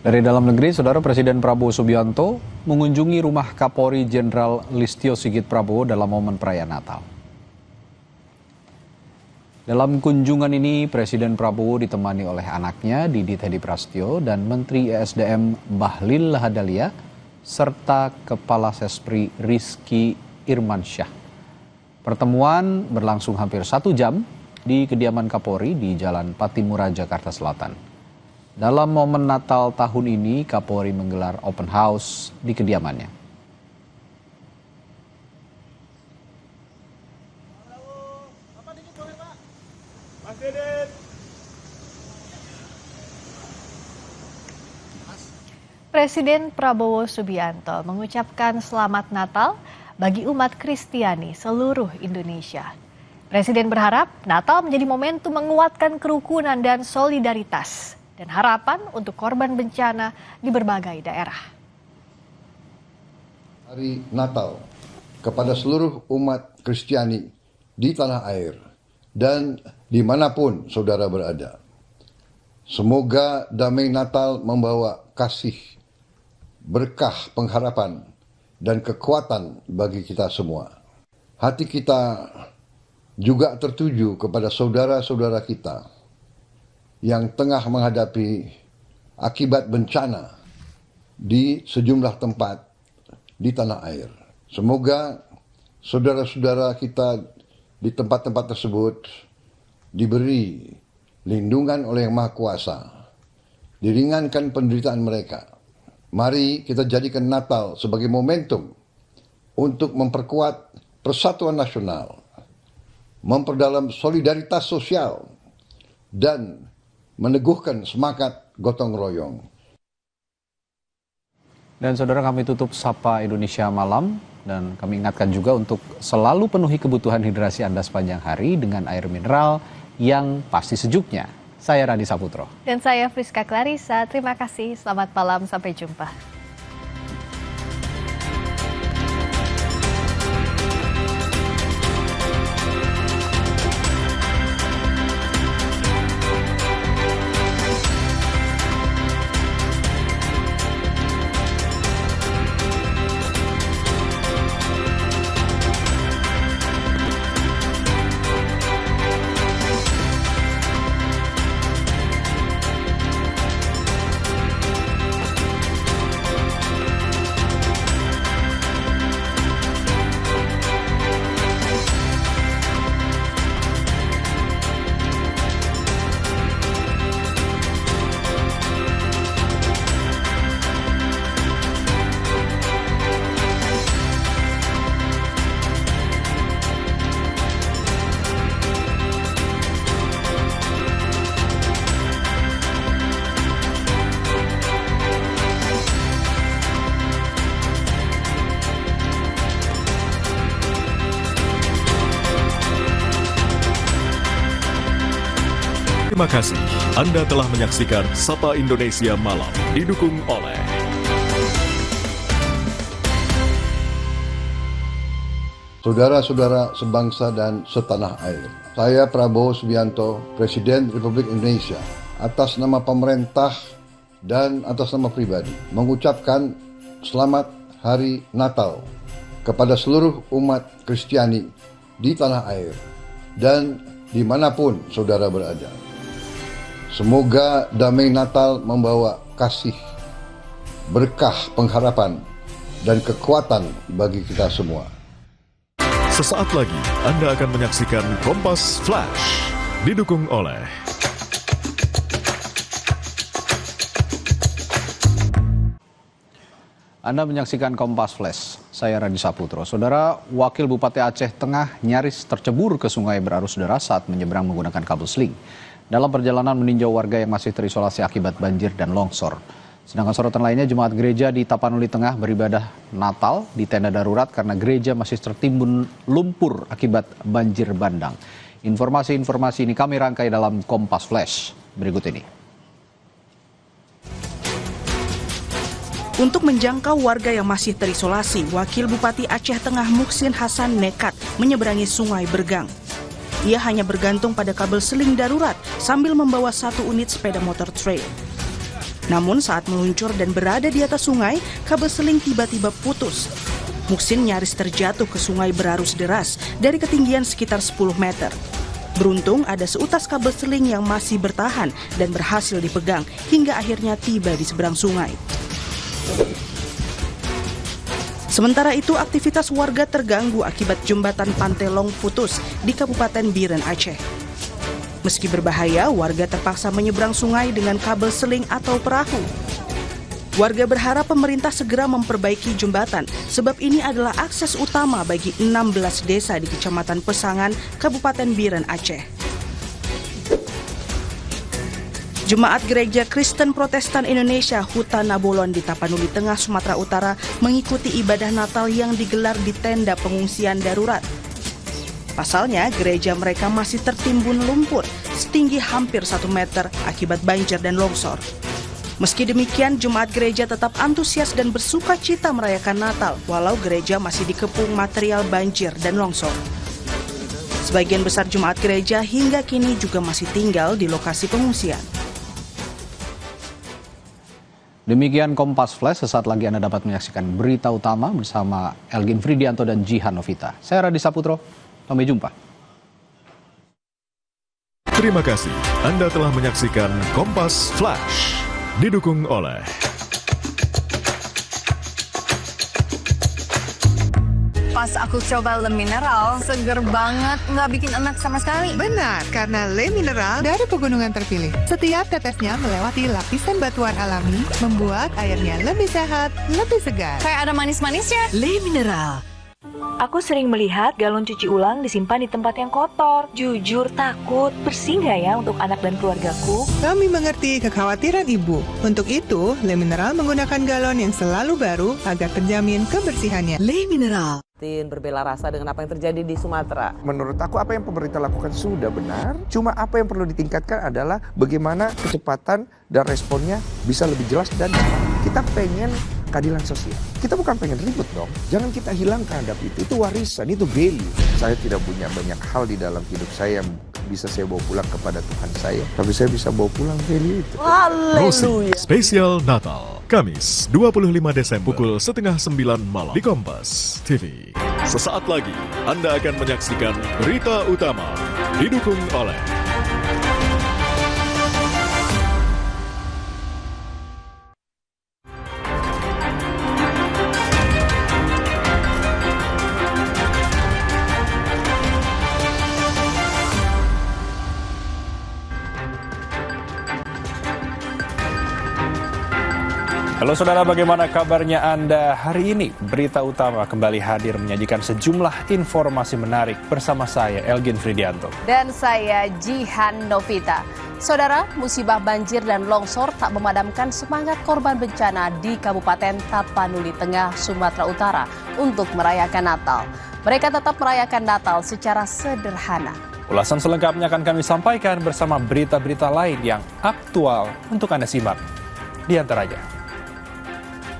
Dari dalam negeri, Saudara Presiden Prabowo Subianto mengunjungi rumah Kapolri Jenderal Listio Sigit Prabowo dalam momen perayaan Natal. Dalam kunjungan ini, Presiden Prabowo ditemani oleh anaknya Didi Tedi Prasetyo dan Menteri ESDM Bahlil Lahadalia, serta Kepala Sespri Rizky Irmansyah. Pertemuan berlangsung hampir 1 jam di kediaman Kapolri di Jalan Patimura, Jakarta Selatan. Dalam momen Natal tahun ini, Kapolri menggelar open house di kediamannya. Presiden Prabowo Subianto mengucapkan selamat Natal bagi umat Kristiani seluruh Indonesia. Presiden berharap Natal menjadi momentum menguatkan kerukunan dan solidaritas dan harapan untuk korban bencana di berbagai daerah. Hari Natal kepada seluruh umat Kristiani di tanah air dan dimanapun saudara berada. Semoga damai Natal membawa kasih, berkah, pengharapan, dan kekuatan bagi kita semua. Hati kita juga tertuju kepada saudara-saudara kita yang tengah menghadapi akibat bencana di sejumlah tempat di tanah air. Semoga saudara-saudara kita di tempat-tempat tersebut diberi lindungan oleh Yang Maha Kuasa, diringankan penderitaan mereka. Mari kita jadikan Natal sebagai momentum untuk memperkuat persatuan nasional, memperdalam solidaritas sosial, dan meneguhkan semangat gotong royong. Dan saudara, kami tutup Sapa Indonesia Malam dan kami ingatkan juga untuk selalu penuhi kebutuhan hidrasi Anda sepanjang hari dengan air mineral yang pasti sejuknya. Saya Radi Saputro. Dan saya Friska Clarissa, terima kasih, selamat malam, sampai jumpa. Terima kasih. Anda telah menyaksikan Sapa Indonesia Malam, didukung oleh Saudara-saudara sebangsa dan setanah air. Saya Prabowo Subianto, Presiden Republik Indonesia, atas nama pemerintah dan atas nama pribadi, mengucapkan selamat Hari Natal kepada seluruh umat Kristiani di tanah air dan dimanapun saudara berada. Semoga damai Natal membawa kasih, berkah, pengharapan, dan kekuatan bagi kita semua. Sesaat lagi Anda akan menyaksikan Kompas Flash, didukung oleh Anda menyaksikan Kompas Flash, saya Radi Saputro. Saudara, Wakil Bupati Aceh Tengah nyaris tercebur ke sungai berarus deras saat menyeberang menggunakan kabel seling dalam perjalanan meninjau warga yang masih terisolasi akibat banjir dan longsor. Sedangkan sorotan lainnya, jemaat gereja di Tapanuli Tengah beribadah Natal di tenda darurat karena gereja masih tertimbun lumpur akibat banjir bandang. Informasi-informasi ini kami rangkai dalam Kompas Flash berikut ini. Untuk menjangkau warga yang masih terisolasi, Wakil Bupati Aceh Tengah Muhsin Hasan nekat menyeberangi Sungai Bergang. Ia hanya bergantung pada kabel seling darurat sambil membawa 1 unit sepeda motor trail. Namun saat meluncur dan berada di atas sungai, kabel seling tiba-tiba putus. Muhsin nyaris terjatuh ke sungai berarus deras dari ketinggian sekitar 10 meter. Beruntung ada seutas kabel seling yang masih bertahan dan berhasil dipegang hingga akhirnya tiba di seberang sungai. Sementara itu, aktivitas warga terganggu akibat jembatan Pantelong putus di Kabupaten Biren, Aceh. Meski berbahaya, warga terpaksa menyeberang sungai dengan kabel seling atau perahu. Warga berharap pemerintah segera memperbaiki jembatan, sebab ini adalah akses utama bagi 16 desa di Kecamatan Pesangan, Kabupaten Biren, Aceh. Jemaat Gereja Kristen Protestan Indonesia Huta Nabolon di Tapanuli Tengah, Sumatera Utara mengikuti ibadah Natal yang digelar di tenda pengungsian darurat. Pasalnya, gereja mereka masih tertimbun lumpur setinggi hampir 1 meter akibat banjir dan longsor. Meski demikian, jemaat gereja tetap antusias dan bersuka cita merayakan Natal, walau gereja masih dikepung material banjir dan longsor. Sebagian besar jemaat gereja hingga kini juga masih tinggal di lokasi pengungsian. Demikian Kompas Flash, sesaat lagi Anda dapat menyaksikan berita utama bersama Elgin Fridianto dan Jihan Novita. Saya Radi Saputro, sampai jumpa. Terima kasih Anda telah menyaksikan Kompas Flash. Didukung oleh Pas aku coba Le Mineral, seger banget, nggak bikin enak sama sekali. Benar, karena Le Mineral dari pegunungan terpilih. Setiap tetesnya melewati lapisan batuan alami, membuat airnya lebih sehat, lebih segar. Kayak ada manis-manisnya. Le Mineral. Aku sering melihat galon cuci ulang disimpan di tempat yang kotor. Jujur takut, bersih nggak ya untuk anak dan keluargaku? Kami mengerti kekhawatiran ibu. Untuk itu, Le Mineral menggunakan galon yang selalu baru agar terjamin kebersihannya. Le Mineral. Berbela rasa dengan apa yang terjadi di Sumatera. Menurut aku apa yang pemerintah lakukan sudah benar. Cuma apa yang perlu ditingkatkan adalah bagaimana kecepatan dan responnya bisa lebih jelas dan cepat. Kita pengen keadilan sosial. Kita bukan pengen ribut dong. Jangan kita hilangkan adab itu. Itu warisan, itu value. Saya tidak punya banyak hal di dalam hidup saya yang bisa saya bawa pulang kepada Tuhan saya. Tapi saya bisa bawa pulang value itu. Rosi Spesial Natal, Kamis 25 Desember pukul 8:30 malam di Kompas TV. Sesaat lagi Anda akan menyaksikan berita utama didukung oleh Halo saudara, bagaimana kabarnya Anda hari ini? Berita utama kembali hadir menyajikan sejumlah informasi menarik bersama saya Elgin Fridianto. Dan saya Jihan Novita. Saudara, musibah banjir dan longsor tak memadamkan semangat korban bencana di Kabupaten Tapanuli Tengah, Sumatera Utara untuk merayakan Natal. Mereka tetap merayakan Natal secara sederhana. Ulasan selengkapnya akan kami sampaikan bersama berita-berita lain yang aktual untuk Anda simak. Di antaranya,